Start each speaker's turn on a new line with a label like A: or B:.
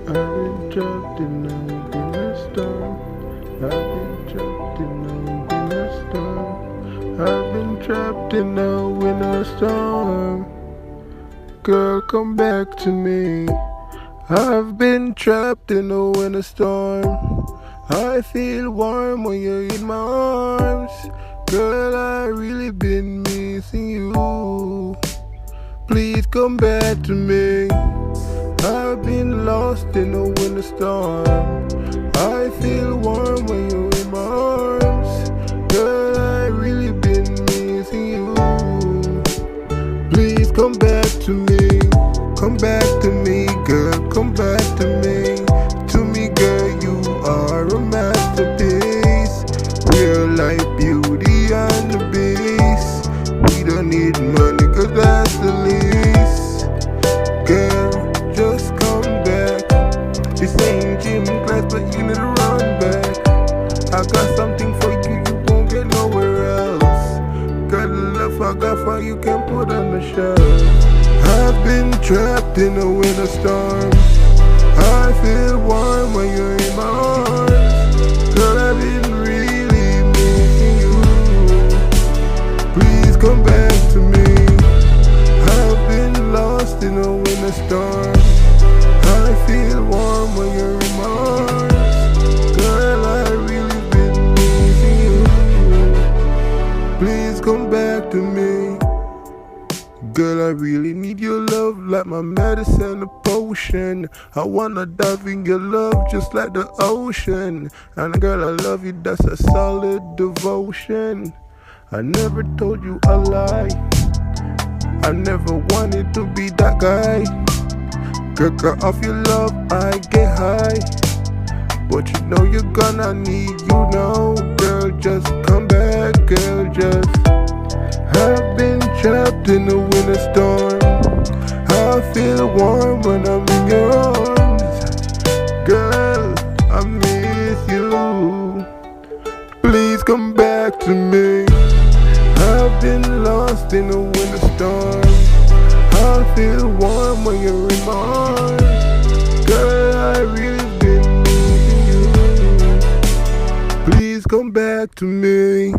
A: I've been trapped in a winter storm. I've been trapped in a winter storm. I've been trapped in a winter storm. Girl, come back to me. I've been trapped in a winter storm. I feel warm when you're in my arms. Girl, I really been missing you. Please come back to me. I've been lost in a winter storm. I feel warm when you're in my arms. Girl, I really been missing you. Please come back to me. Come back to me, girl, come back to me. To me, girl, you are a masterpiece. Real life beauty and the beast. We don't need money, cause that's the least. Girl, just come back. This ain't gym class, but you need to run back. I got something for you, you won't get nowhere else. Girl, the love I got for you can put on the shelf. I've been trapped in a winter storm. I feel warm when you're in my arms. Girl, I've been really missing you. Please come back to me. I've been lost in a winter storm. I feel warm when you're in my arms. Girl, I really been missing you. Please come back to me. Girl, I really need your love like my medicine, a potion. I wanna dive in your love just like the ocean. And girl, I love you, that's a solid devotion. I never told you a lie. I never wanted to be that guy. Girl, cut off your love, I get high. But you know you're gonna need, you know. Girl, just come back, girl, just. I've been trapped in a winter storm. I feel warm when I'm in your arms. Girl, I miss you. Please come back to me. I've been lost in a winter storm. I feel warm when you're in my arms. Girl, I really been missing you. Please come back to me.